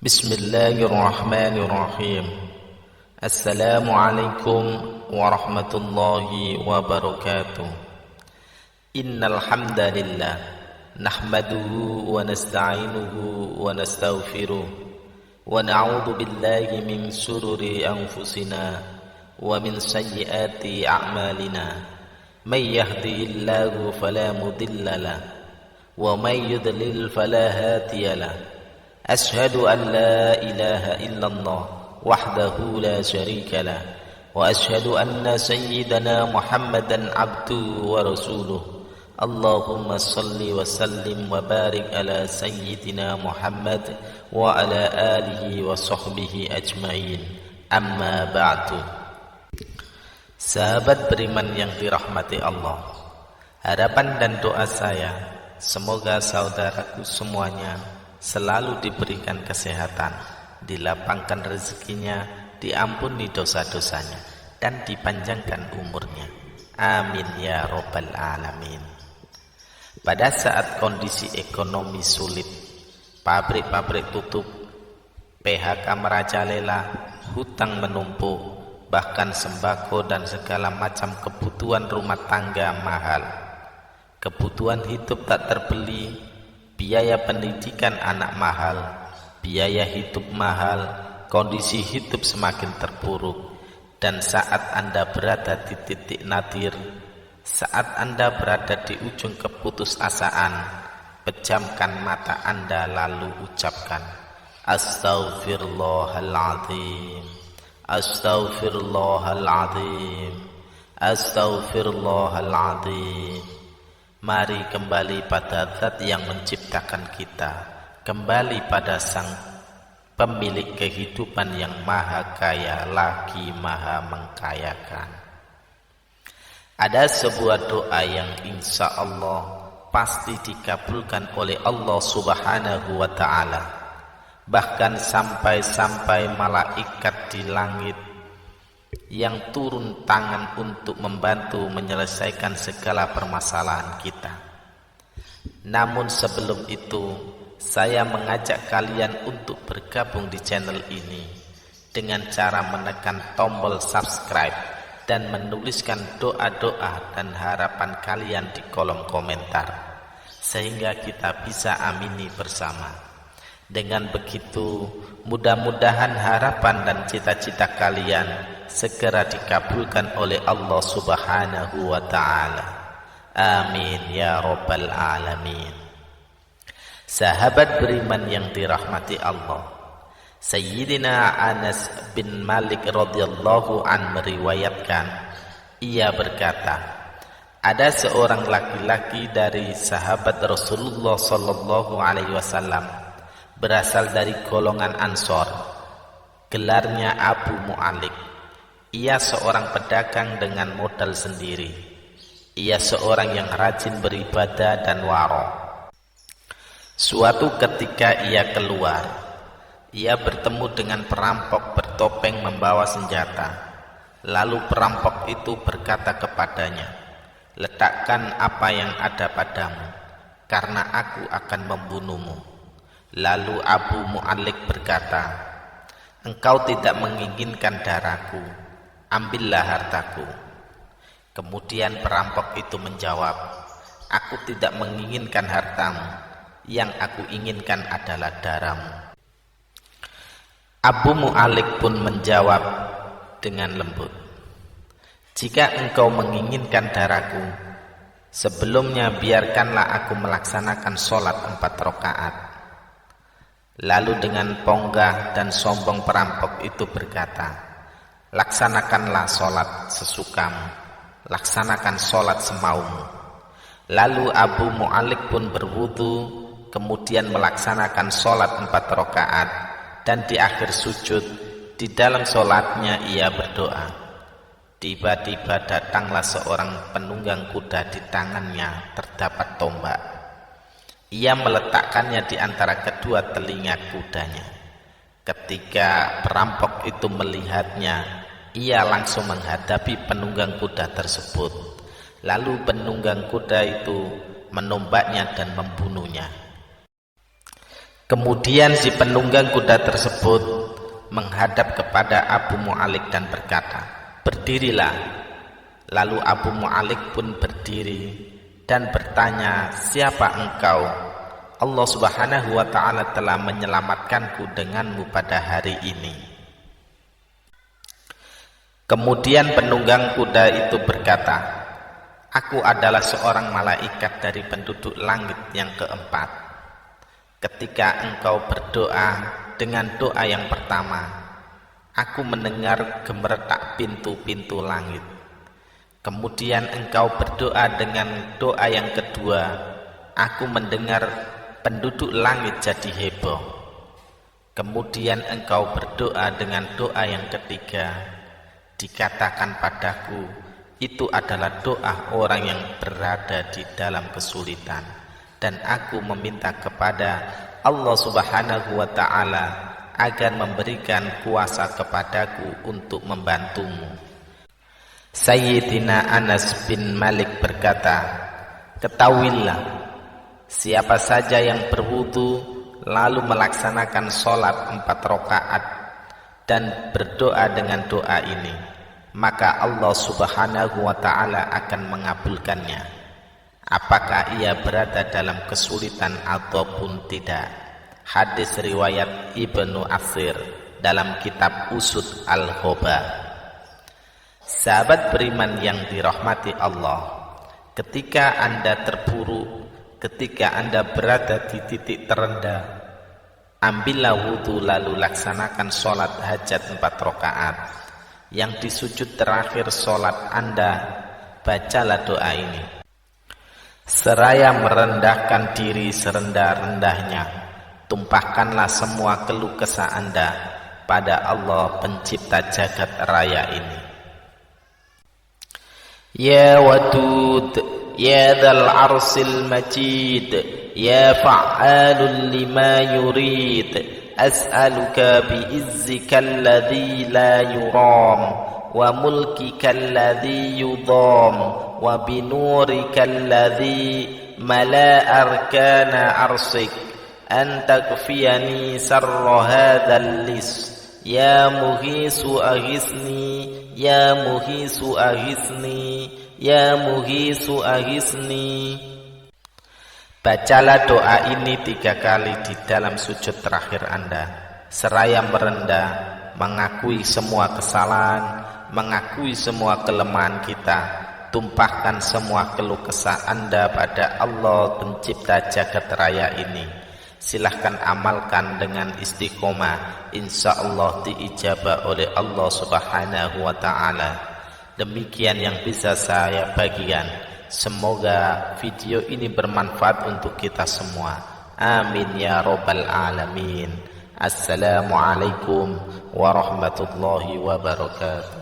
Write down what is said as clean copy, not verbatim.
Bismillahirrahmanirrahim. Assalamualaikum warahmatullahi wabarakatuh. Innal hamdalillah nahmaduhu wa nasta'inuhu wa nastaghfiruh wa na'udzu billahi min shururi anfusina wa min sayyiati a'malina. May yahdihillahu fala mudilla lahu wa may yudlil fala hadiya lahu. Ashhadu an la ilaha illallah wahdahu la syarika lah wa ashhadu anna sayyidana Muhammadan abduhu wa rasuluh. Allahumma salli wa sallim wa barik ala sayyidina Muhammad wa ala alihi wa sahbihi ajmain. Amma ba'du. Sahabat beriman yang dirahmati Allah, harapan dan doa saya semoga saudaraku semuanya selalu diberikan kesehatan, dilapangkan rezekinya, diampuni dosa-dosanya, dan dipanjangkan umurnya. Amin ya Rabbal Alamin. Pada saat kondisi ekonomi sulit, pabrik-pabrik tutup, PHK merajalela, hutang menumpuk, bahkan sembako dan segala macam kebutuhan rumah tangga mahal, kebutuhan hidup tak terbeli, biaya pendidikan anak mahal, biaya hidup mahal, kondisi hidup semakin terpuruk. Dan saat Anda berada di titik nadir, saat Anda berada di ujung keputusasaan, pejamkan mata Anda lalu ucapkan Astaghfirullahaladzim, Astaghfirullahaladzim, Astaghfirullahaladzim. Mari kembali pada Zat yang menciptakan kita, kembali pada Sang pemilik kehidupan yang maha kaya lagi maha mengkayakan. Ada sebuah doa yang insya Allah pasti dikabulkan oleh Allah Subhanahu wa Ta'ala. Bahkan sampai-sampai malaikat di langit yang turun tangan untuk membantu menyelesaikan segala permasalahan kita. Namun sebelum itu, saya mengajak kalian untuk bergabung di channel ini dengan cara menekan tombol subscribe dan menuliskan doa-doa dan harapan kalian di kolom komentar, sehingga kita bisa amini bersama. Dengan begitu, mudah-mudahan harapan dan cita-cita kalian segera dikabulkan oleh Allah Subhanahu wa Ta'ala. Amin ya Rabbal Alamin. Sahabat beriman yang dirahmati Allah, Sayyidina Anas bin Malik radhiyallahu an meriwayatkan, ia berkata, ada seorang laki-laki dari sahabat Rasulullah sallallahu alaihi wasallam, berasal dari golongan Ansor, gelarnya Abu Mu'alik. Ia seorang pedagang dengan modal sendiri. Ia seorang yang rajin beribadah dan waro. Suatu ketika ia keluar, ia bertemu dengan perampok bertopeng membawa senjata. Lalu perampok itu berkata kepadanya, letakkan apa yang ada padamu, karena aku akan membunuhmu. Lalu Abu Mu'alik berkata, engkau tidak menginginkan darahku, ambillah hartaku. Kemudian perampok itu menjawab, aku tidak menginginkan hartamu, yang aku inginkan adalah darahmu. Abu Mu'alik pun menjawab dengan lembut, jika engkau menginginkan darahku, sebelumnya biarkanlah aku melaksanakan sholat 4 rakaat. Lalu dengan ponggah dan sombong perampok itu berkata, laksanakanlah sholat sesukamu, laksanakan sholat semaumu. Lalu Abu Mu'alik pun berwudu, kemudian melaksanakan sholat 4 rakaat, dan di akhir sujud, di dalam sholatnya ia berdoa. Tiba-tiba datanglah seorang penunggang kuda, di tangannya terdapat tombak. Ia meletakkannya di antara kedua telinga kudanya. Ketika perampok itu melihatnya, ia langsung menghadapi penunggang kuda tersebut. Lalu penunggang kuda itu menombaknya dan membunuhnya. Kemudian si penunggang kuda tersebut menghadap kepada Abu Mu'alik dan berkata, "Berdirilah." Lalu Abu Mu'alik pun berdiri dan bertanya, "Siapa engkau?" "Allah Subhanahu wa ta'ala telah menyelamatkanku denganmu pada hari ini." Kemudian penunggang kuda itu berkata, "Aku adalah seorang malaikat dari penduduk langit yang keempat. Ketika engkau berdoa dengan doa yang pertama, aku mendengar gemeretak pintu-pintu langit. Kemudian engkau berdoa dengan doa yang kedua, aku mendengar penduduk langit jadi heboh. Kemudian engkau berdoa dengan doa yang ketiga, dikatakan padaku, itu adalah doa orang yang berada di dalam kesulitan. Dan aku meminta kepada Allah Subhanahu wa ta'ala agar memberikan kuasa kepadaku untuk membantumu." Sayyidina Anas bin Malik berkata, "Ketahuilah, siapa saja yang berwudu lalu melaksanakan sholat 4 rakaat dan berdoa dengan doa ini, maka Allah Subhanahu wa ta'ala akan mengabulkannya, apakah ia berada dalam kesulitan ataupun tidak." Hadis riwayat Ibnu Athir dalam kitab Usud Al-Ghoba. Sahabat beriman yang dirahmati Allah, ketika Anda terpuruk, ketika Anda berada di titik terendah, ambillah wudu lalu laksanakan sholat hajat 4 rakaat. Yang di sujud terakhir sholat Anda, bacalah doa ini. Seraya merendahkan diri serendah-rendahnya, tumpahkanlah semua keluh kesah Anda pada Allah pencipta jagat raya ini. Ya Wadud, ya Dzal Arsil Majid, ya Fa'alul lima yurid, as'aluka bi'izzika alladhi la yuram, wa mulkika alladhi yudam, wa binurika alladhi mala arkana arsik, an takfiyani sarra hadzal lis, ya muhisu aghisni, ya muhisu aghisni, ya muhisu aghisni. Bacalah doa ini 3 kali di dalam sujud terakhir Anda, seraya merendah, mengakui semua kesalahan, mengakui semua kelemahan kita. Tumpahkan semua keluh kesah Anda pada Allah pencipta jagat raya ini. Silahkan amalkan dengan istiqomah, insya Allah diijabah oleh Allah Subhanahu wa ta'ala. Demikian yang bisa saya bagikan. Semoga video ini bermanfaat untuk kita semua. Amin ya rabbal alamin. Assalamualaikum warahmatullahi wabarakatuh.